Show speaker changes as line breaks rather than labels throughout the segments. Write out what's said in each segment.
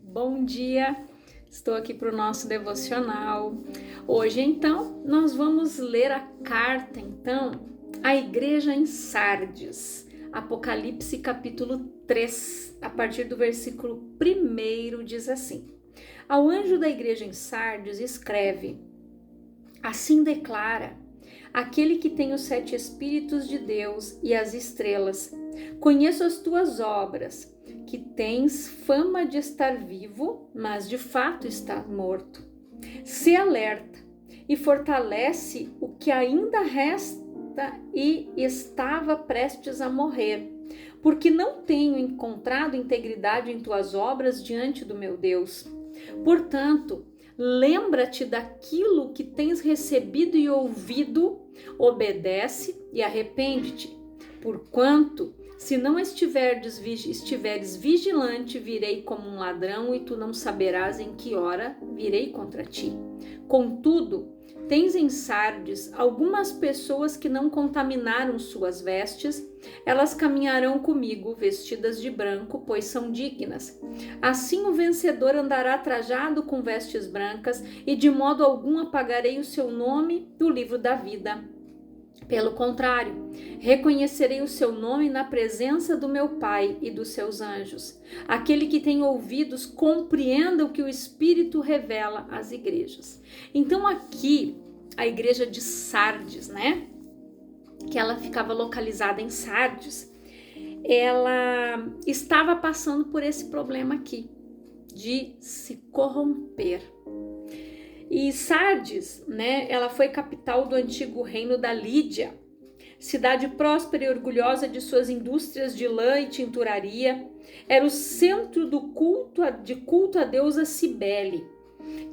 Bom dia, estou aqui para o nosso devocional. Hoje, então, nós vamos ler a carta, à igreja em Sardes, Apocalipse capítulo 3, a partir do versículo 1 diz assim: Ao anjo da igreja em Sardes escreve, assim declara aquele que tem os 7 Espíritos de Deus e as estrelas: Conheço as tuas obras, que tens fama de estar vivo, mas de fato estás morto. Se alerta e fortalece o que ainda resta e estava prestes a morrer, porque não tenho encontrado integridade em tuas obras diante do meu Deus. Portanto, lembra-te daquilo que tens recebido e ouvido, obedece e arrepende-te. Porquanto, se não estiveres vigilante, virei como um ladrão e tu não saberás em que hora virei contra ti. Contudo, tens em Sardes algumas pessoas que não contaminaram suas vestes, elas caminharão comigo vestidas de branco, pois são dignas. Assim o vencedor andará trajado com vestes brancas e de modo algum apagarei o seu nome do livro da vida. Pelo contrário, reconhecerei o seu nome na presença do meu Pai e dos seus anjos. Aquele que tem ouvidos, compreenda o que o Espírito revela às igrejas. Então aqui, a igreja de Sardes, que ela ficava localizada em Sardes, ela estava passando por esse problema aqui, de se corromper. E Sardes, ela foi capital do antigo reino da Lídia, cidade próspera e orgulhosa de suas indústrias de lã e tinturaria. Era o centro do culto a deusa Cibele,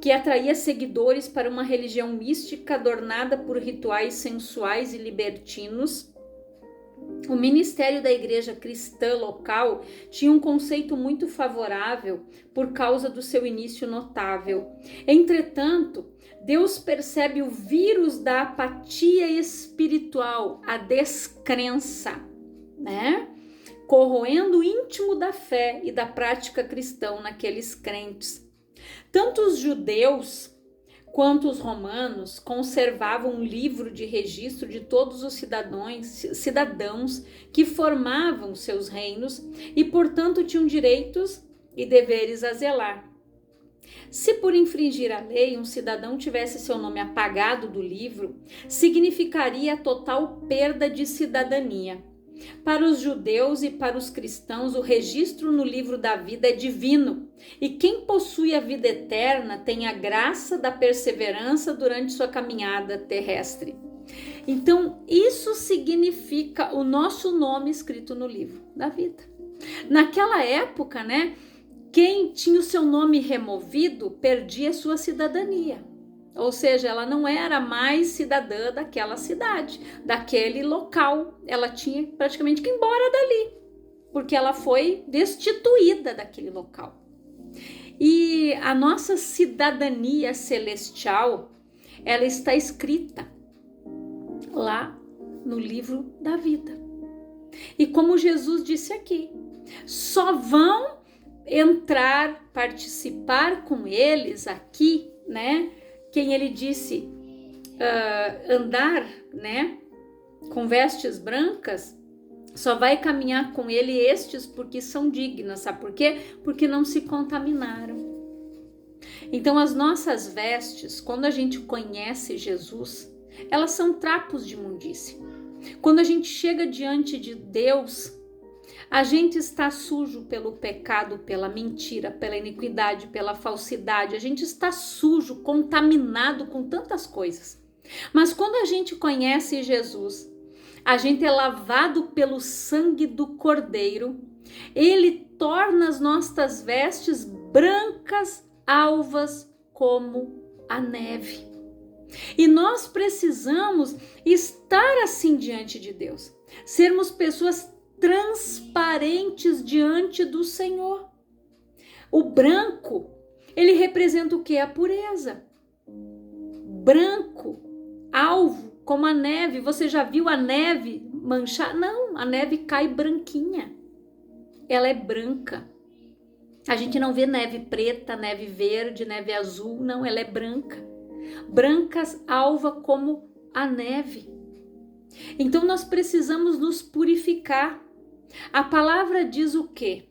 que atraía seguidores para uma religião mística adornada por rituais sensuais e libertinos. O ministério da igreja cristã local tinha um conceito muito favorável por causa do seu início notável. Entretanto, Deus percebe o vírus da apatia espiritual, a descrença, corroendo o íntimo da fé e da prática cristã naqueles crentes. Tanto os judeus quanto os romanos conservavam um livro de registro de todos os cidadãos que formavam seus reinos e, portanto, tinham direitos e deveres a zelar. Se por infringir a lei um cidadão tivesse seu nome apagado do livro, significaria a total perda de cidadania. Para os judeus e para os cristãos, o registro no livro da vida é divino, e quem possui a vida eterna tem a graça da perseverança durante sua caminhada terrestre. Então, isso significa o nosso nome escrito no livro da vida. Naquela época, quem tinha o seu nome removido perdia sua cidadania. Ou seja, ela não era mais cidadã daquela cidade, daquele local. Ela tinha praticamente que ir embora dali, porque ela foi destituída daquele local. E a nossa cidadania celestial, ela está escrita lá no livro da vida. E como Jesus disse aqui, só vão entrar, participar com eles aqui, quem ele disse andar, com vestes brancas, só vai caminhar com ele estes porque são dignas, sabe por quê? Porque não se contaminaram. Então as nossas vestes, quando a gente conhece Jesus, elas são trapos de imundície. Quando a gente chega diante de Deus, a gente está sujo pelo pecado, pela mentira, pela iniquidade, pela falsidade. A gente está sujo, contaminado com tantas coisas. Mas quando a gente conhece Jesus, a gente é lavado pelo sangue do Cordeiro. Ele torna as nossas vestes brancas, alvas como a neve. E nós precisamos estar assim diante de Deus. Sermos pessoas transparentes diante do Senhor. O branco, ele representa o que? A pureza. Branco, alvo, como a neve. Você já viu a neve manchar? Não, a neve cai branquinha. Ela é branca. A gente não vê neve preta, neve verde, neve azul, não, ela é branca. Branca alva como a neve. Então nós precisamos nos purificar. A palavra diz o quê?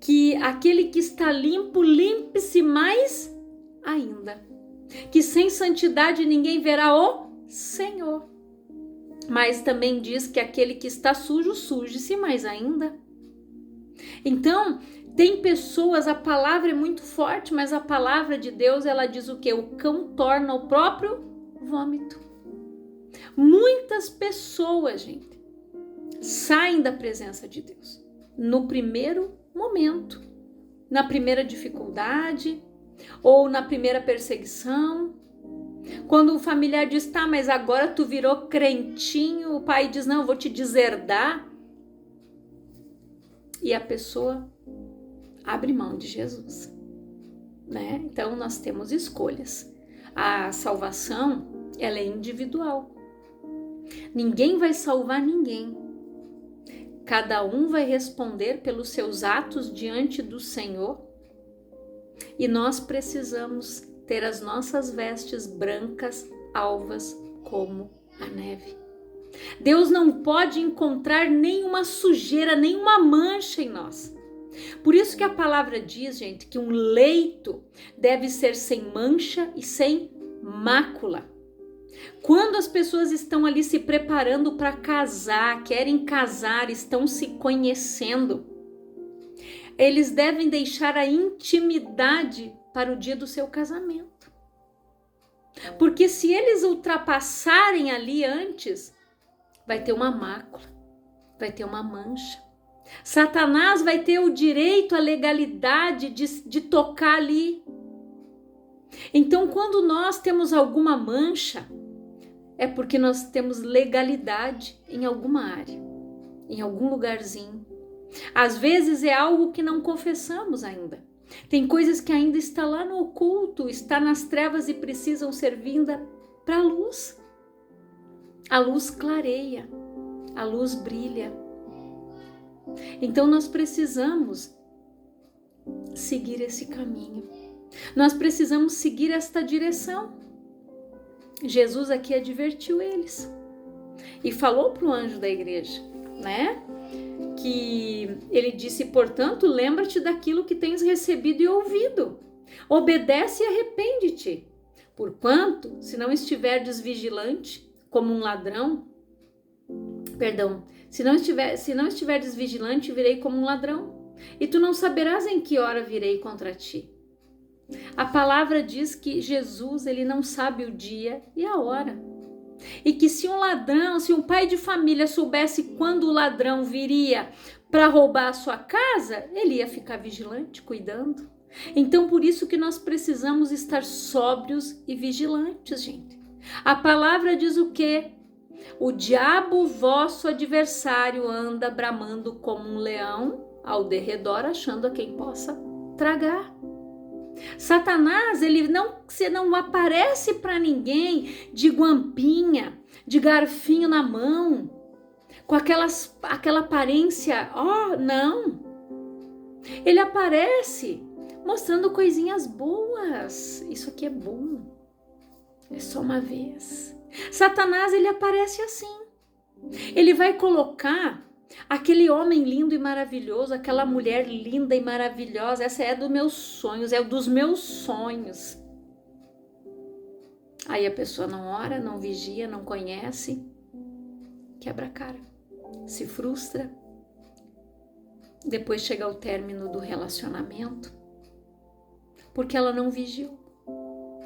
Que aquele que está limpo, limpe-se mais ainda. Que sem santidade ninguém verá o Senhor. Mas também diz que aquele que está sujo, suje-se mais ainda. Então, tem pessoas, a palavra é muito forte, mas a palavra de Deus, ela diz o quê? O cão torna o próprio vômito. Muitas pessoas, gente, saem da presença de Deus no primeiro momento, na primeira dificuldade ou na primeira perseguição. Quando o familiar diz, tá, mas agora tu virou crentinho, o pai diz, não, eu vou te deserdar. E a pessoa abre mão de Jesus, né? Então nós temos escolhas. A salvação, ela é individual. Ninguém vai salvar ninguém. Cada um vai responder pelos seus atos diante do Senhor. E nós precisamos ter as nossas vestes brancas, alvas como a neve. Deus não pode encontrar nenhuma sujeira, nenhuma mancha em nós. Por isso que a palavra diz, gente, que um leito deve ser sem mancha e sem mácula. Quando as pessoas estão ali se preparando para casar, querem casar, estão se conhecendo, eles devem deixar a intimidade para o dia do seu casamento. Porque se eles ultrapassarem ali antes, vai ter uma mácula, vai ter uma mancha. Satanás vai ter o direito, a legalidade de tocar ali. Então, quando nós temos alguma mancha, é porque nós temos legalidade em alguma área, em algum lugarzinho. Às vezes é algo que não confessamos ainda. Tem coisas que ainda está lá no oculto, está nas trevas e precisam ser vindas para a luz. A luz clareia, a luz brilha. Então nós precisamos seguir esse caminho. Nós precisamos seguir esta direção. Jesus aqui advertiu eles e falou para o anjo da igreja, né? Que ele disse, portanto, lembra-te daquilo que tens recebido e ouvido. Obedece e arrepende-te. Porquanto, se não estiverdes vigilante, como um ladrão, se não estiverdes vigilante, virei como um ladrão, e tu não saberás em que hora virei contra ti. A palavra diz que Jesus, ele não sabe o dia e a hora. E que se um pai de família soubesse quando o ladrão viria para roubar a sua casa, ele ia ficar vigilante, cuidando. Então, por isso que nós precisamos estar sóbrios e vigilantes, gente. A palavra diz o quê? O diabo, vosso adversário, anda bramando como um leão ao derredor, achando a quem possa tragar. Satanás, ele não aparece para ninguém de guampinha, de garfinho na mão, com aquela aparência, não. Ele aparece mostrando coisinhas boas. Isso aqui é bom. É só uma vez. Satanás, ele aparece assim. Ele vai colocar aquele homem lindo e maravilhoso, aquela mulher linda e maravilhosa, essa é dos meus sonhos, é dos meus sonhos. Aí a pessoa não ora, não vigia, não conhece, quebra a cara, se frustra. Depois chega ao término do relacionamento, porque ela não vigiou,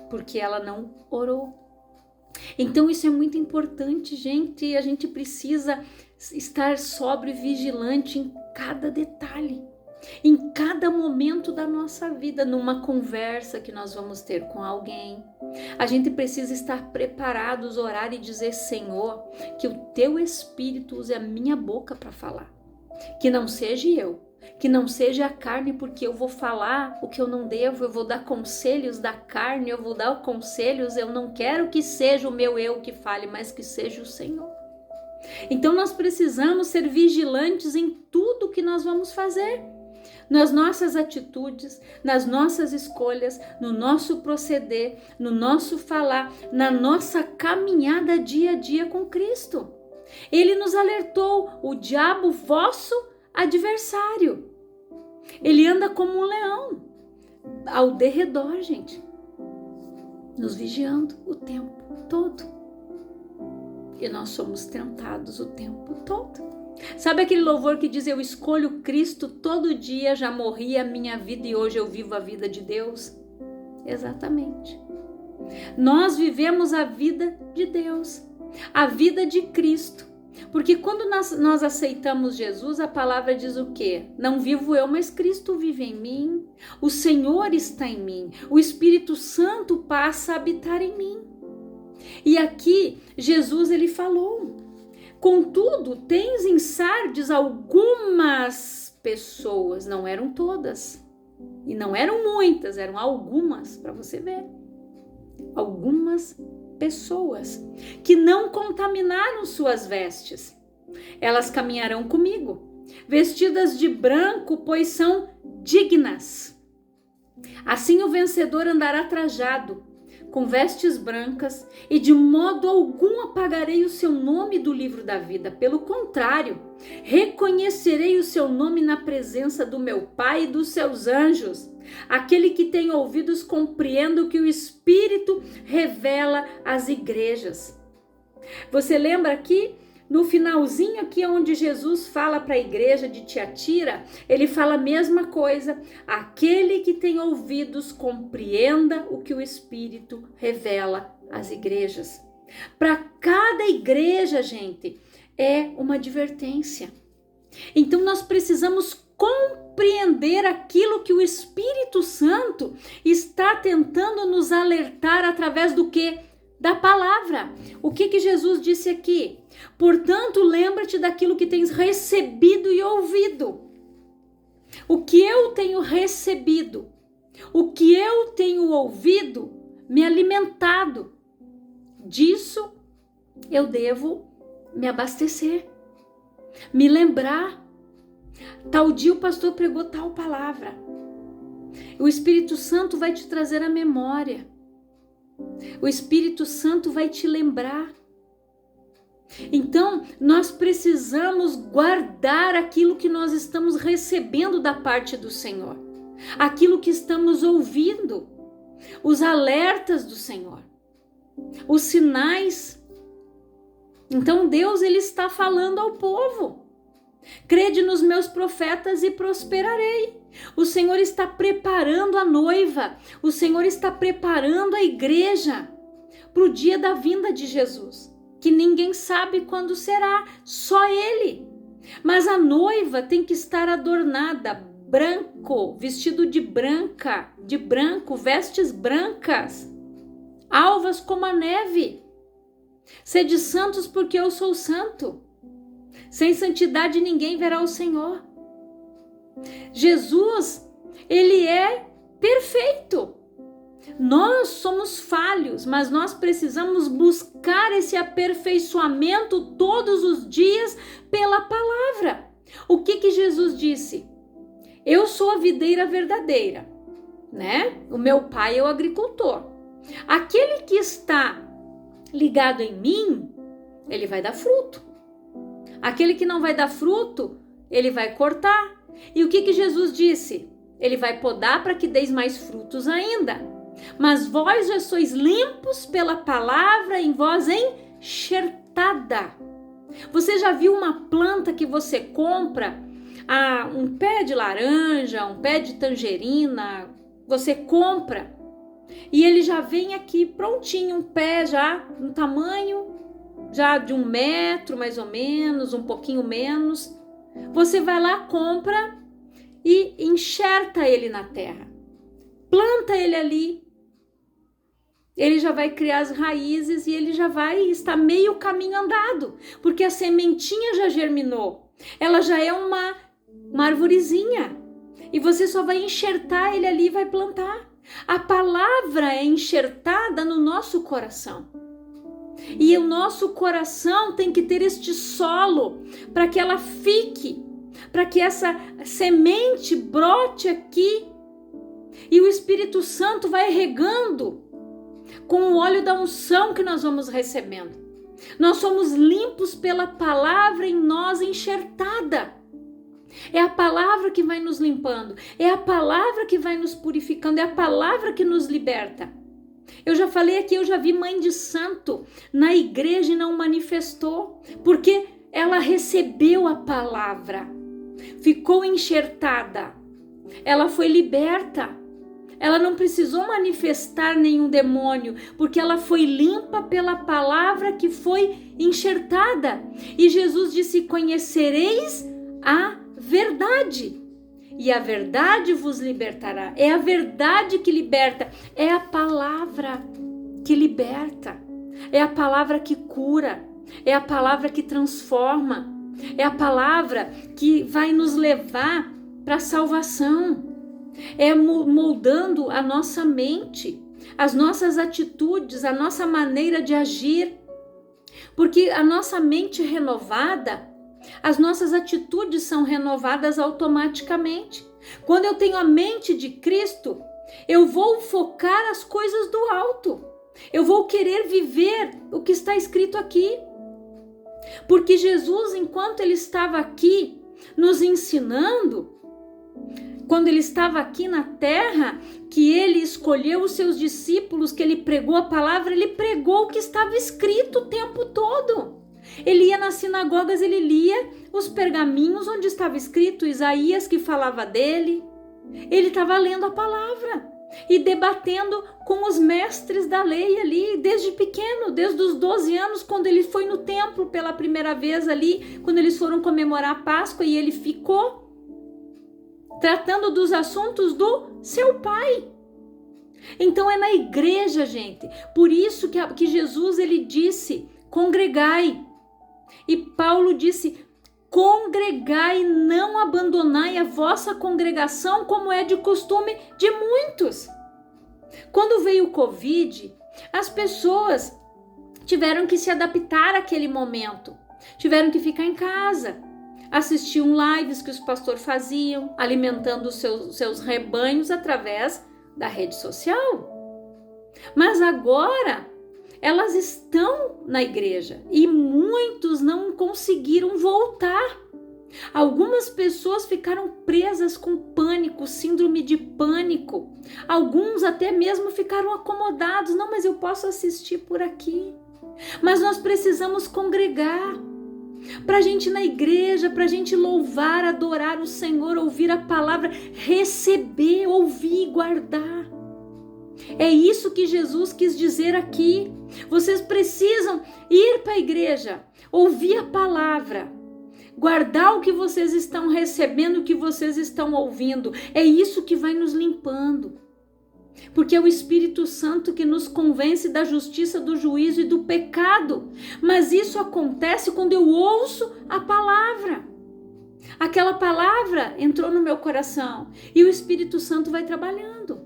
porque ela não orou. Então isso é muito importante, gente, a gente precisa estar sóbrio e vigilante em cada detalhe, em cada momento da nossa vida, numa conversa que nós vamos ter com alguém. A gente precisa estar preparados, orar e dizer, Senhor, que o teu Espírito use a minha boca para falar, que não seja eu, que não seja a carne, porque eu vou falar o que eu não devo, eu vou dar conselhos da carne, eu vou dar conselhos, eu não quero que seja o meu eu que fale, mas que seja o Senhor. Então nós precisamos ser vigilantes em tudo que nós vamos fazer. nas nossas atitudes, nas nossas escolhas, no nosso proceder, no nosso falar, na nossa caminhada dia a dia com Cristo. Ele nos alertou: o diabo, vosso adversário. Ele anda como um leão ao derredor, gente, nos vigiando o tempo todo. E nós somos tentados o tempo todo. Sabe aquele louvor que diz: eu escolho Cristo todo dia, já morri a minha vida e hoje eu vivo a vida de Deus? Exatamente. Nós vivemos a vida de Deus, a vida de Cristo. Porque quando nós aceitamos Jesus, a palavra diz o quê? Não vivo eu, mas Cristo vive em mim. O Senhor está em mim. O Espírito Santo passa a habitar em mim. E aqui Jesus ele falou: contudo, tens em Sardes algumas pessoas, não eram todas, e não eram muitas, eram algumas, para você ver. Algumas pessoas que não contaminaram suas vestes. Elas caminharão comigo, vestidas de branco, pois são dignas. Assim o vencedor andará trajado, com vestes brancas, e de modo algum apagarei o seu nome do livro da vida. Pelo contrário, reconhecerei o seu nome na presença do meu Pai e dos seus anjos. Aquele que tem ouvidos compreenda o que o Espírito revela às igrejas. Você lembra aqui, no finalzinho aqui onde Jesus fala para a igreja de Tiatira, ele fala a mesma coisa: aquele que tem ouvidos compreenda o que o Espírito revela às igrejas. Para cada igreja, gente, é uma advertência. Então nós precisamos compreender aquilo que o Espírito Santo está tentando nos alertar através do quê? Da palavra. O que Jesus disse aqui? Portanto, lembra-te daquilo que tens recebido e ouvido. O que eu tenho recebido, o que eu tenho ouvido, me alimentado, disso eu devo me abastecer, me lembrar. Tal dia o pastor pregou tal palavra. O Espírito Santo vai te trazer a memória. O Espírito Santo vai te lembrar. Então, nós precisamos guardar aquilo que nós estamos recebendo da parte do Senhor. Aquilo que estamos ouvindo. Os alertas do Senhor. Os sinais. Então, Deus ele está falando ao povo. Crede nos meus profetas e prosperarei. O Senhor está preparando a noiva. O Senhor está preparando a igreja para o dia da vinda de Jesus, que ninguém sabe quando será, só Ele. Mas a noiva tem que estar adornada, branco, vestido de branco, vestes brancas, alvas como a neve. Sede santos porque eu sou santo. Sem santidade ninguém verá o Senhor. Jesus, ele é perfeito. Nós somos falhos, mas nós precisamos buscar esse aperfeiçoamento todos os dias pela palavra. O que Jesus disse? Eu sou a videira verdadeira, né? O meu pai é o agricultor. Aquele que está ligado em mim, ele vai dar fruto. Aquele que não vai dar fruto, ele vai cortar. E o que Jesus disse? Ele vai podar para que deis mais frutos ainda. Mas vós já sois limpos pela palavra em vós enxertada. Você já viu uma planta que você compra? Um pé de laranja, um pé de tangerina, você compra e ele já vem aqui prontinho, um pé já no tamanho já de 1 metro mais ou menos, um pouquinho menos. Você vai lá, compra e enxerta ele na terra, planta ele ali, ele já vai criar as raízes e ele já vai estar meio caminho andado, porque a sementinha já germinou, ela já é uma arvorezinha e você só vai enxertar ele ali e vai plantar. A palavra é enxertada no nosso coração. E o nosso coração tem que ter este solo para que ela fique, para que essa semente brote aqui. E o Espírito Santo vai regando com o óleo da unção que nós vamos recebendo. Nós somos limpos pela palavra em nós enxertada. É a palavra que vai nos limpando, é a palavra que vai nos purificando, é a palavra que nos liberta. Eu já falei aqui, eu já vi mãe de santo na igreja e não manifestou, porque ela recebeu a palavra, ficou enxertada, ela foi liberta. Ela não precisou manifestar nenhum demônio, porque ela foi limpa pela palavra que foi enxertada. E Jesus disse: conhecereis a verdade, e a verdade vos libertará. É a verdade que liberta, é a palavra que liberta, é a palavra que cura, é a palavra que transforma, é a palavra que vai nos levar para a salvação. É moldando a nossa mente, as nossas atitudes, a nossa maneira de agir. Porque a nossa mente renovada, as nossas atitudes são renovadas automaticamente. Quando eu tenho a mente de Cristo, eu vou focar as coisas do alto. Eu vou querer viver o que está escrito aqui. Porque Jesus, enquanto ele estava aqui nos ensinando, quando ele estava aqui na terra, que ele escolheu os seus discípulos, que ele pregou a palavra, ele pregou o que estava escrito o tempo todo. Ele ia nas sinagogas, ele lia os pergaminhos onde estava escrito Isaías, que falava dele. Ele estava lendo a palavra e debatendo com os mestres da lei ali, desde pequeno, desde os 12 anos, quando ele foi no templo pela primeira vez ali, quando eles foram comemorar a Páscoa, e ele ficou tratando dos assuntos do seu pai. Então é na igreja, gente. Por isso que Jesus ele disse: congregai. E Paulo disse: congregai, não abandonai a vossa congregação, como é de costume de muitos. Quando veio o Covid, as pessoas tiveram que se adaptar àquele momento. Tiveram que ficar em casa. Assistiam lives que os pastores faziam, alimentando os seus rebanhos através da rede social. Mas agora, elas estão na igreja e muitos não conseguiram voltar. Algumas pessoas ficaram presas com pânico, síndrome de pânico. Alguns até mesmo ficaram acomodados. Não, mas eu posso assistir por aqui. Mas nós precisamos congregar. Para a gente ir na igreja, para a gente louvar, adorar o Senhor, ouvir a palavra, receber, ouvir e guardar. É isso que Jesus quis dizer aqui. Vocês precisam ir para a igreja, ouvir a palavra, guardar o que vocês estão recebendo, o que vocês estão ouvindo. É isso que vai nos limpando. Porque é o Espírito Santo que nos convence da justiça, do juízo e do pecado. Mas isso acontece quando eu ouço a palavra. Aquela palavra entrou no meu coração e o Espírito Santo vai trabalhando.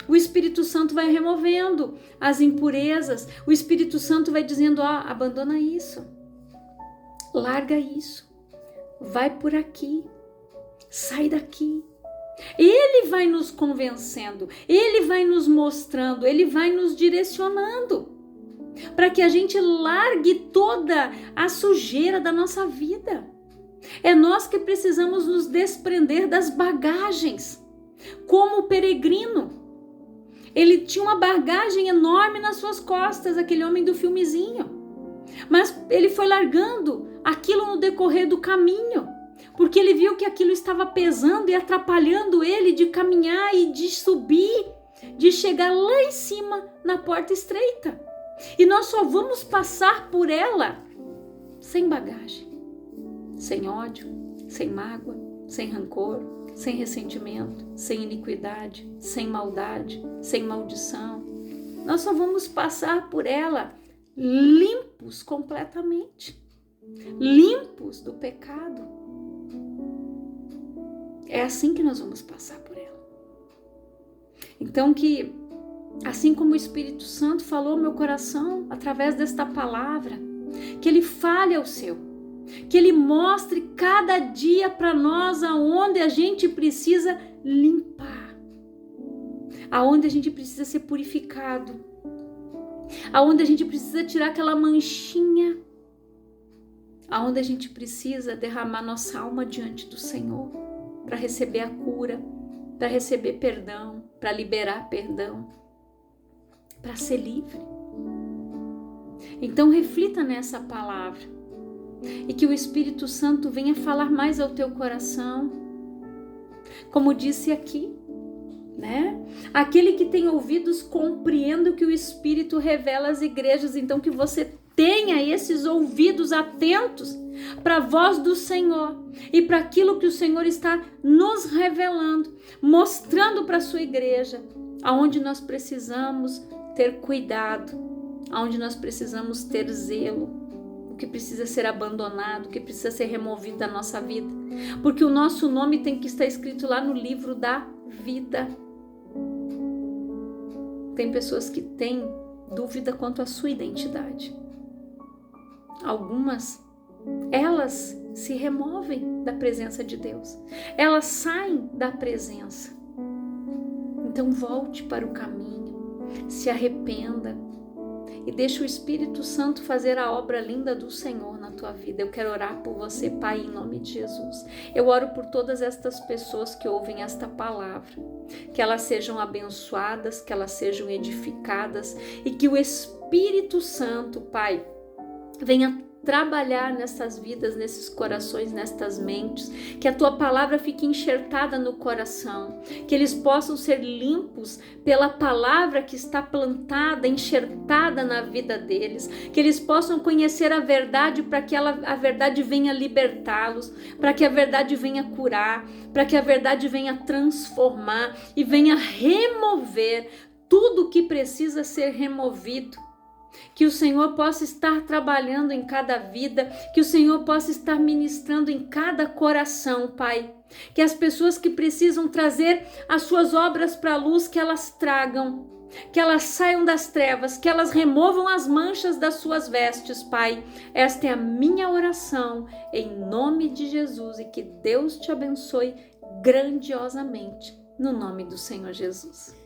O Espírito Santo vai removendo as impurezas. O Espírito Santo vai dizendo: abandona isso, larga isso, vai por aqui, sai daqui. Ele vai nos convencendo, ele vai nos mostrando, ele vai nos direcionando para que a gente largue toda a sujeira da nossa vida. É nós que precisamos nos desprender das bagagens, como o peregrino. Ele tinha uma bagagem enorme nas suas costas, aquele homem do filmezinho, mas ele foi largando aquilo no decorrer do caminho, porque ele viu que aquilo estava pesando e atrapalhando ele de caminhar e de subir, de chegar lá em cima na porta estreita. E nós só vamos passar por ela sem bagagem, sem ódio, sem mágoa, sem rancor, sem ressentimento, sem iniquidade, sem maldade, sem maldição. Nós só vamos passar por ela limpos completamente, limpos do pecado. É assim que nós vamos passar por ela. Então que, assim como o Espírito Santo falou ao meu coração, através desta palavra, que ele fale ao seu, que Ele mostre cada dia para nós aonde a gente precisa limpar, aonde a gente precisa ser purificado, aonde a gente precisa tirar aquela manchinha, aonde a gente precisa derramar nossa alma diante do Senhor para receber a cura, para receber perdão, para liberar perdão, para ser livre. Então reflita nessa palavra e que o Espírito Santo venha falar mais ao teu coração. Como disse aqui, né? Aquele que tem ouvidos compreenda o que o Espírito revela às igrejas. Então que você tenha esses ouvidos atentos para a voz do Senhor e para aquilo que o Senhor está nos revelando, mostrando para a sua igreja, aonde nós precisamos ter cuidado, aonde nós precisamos ter zelo, o que precisa ser abandonado, o que precisa ser removido da nossa vida, porque o nosso nome tem que estar escrito lá no livro da vida. Tem pessoas que têm dúvida quanto à sua identidade. Algumas, elas se removem da presença de Deus, elas saem da presença. Então volte para o caminho, se arrependa e deixa o Espírito Santo fazer a obra linda do Senhor na tua vida. Eu quero orar por você, Pai, em nome de Jesus. Eu oro por todas estas pessoas que ouvem esta palavra, que elas sejam abençoadas, que elas sejam edificadas e que o Espírito Santo, Pai, venha trabalhar nessas vidas, nesses corações, nestas mentes, que a tua palavra fique enxertada no coração, que eles possam ser limpos pela palavra que está plantada, enxertada na vida deles, que eles possam conhecer a verdade para que a verdade venha libertá-los, para que a verdade venha curar, para que a verdade venha transformar e venha remover tudo que precisa ser removido. Que o Senhor possa estar trabalhando em cada vida, que o Senhor possa estar ministrando em cada coração, Pai. Que as pessoas que precisam trazer as suas obras para a luz, que elas tragam, que elas saiam das trevas, que elas removam as manchas das suas vestes, Pai. Esta é a minha oração, em nome de Jesus, e que Deus te abençoe grandiosamente, no nome do Senhor Jesus.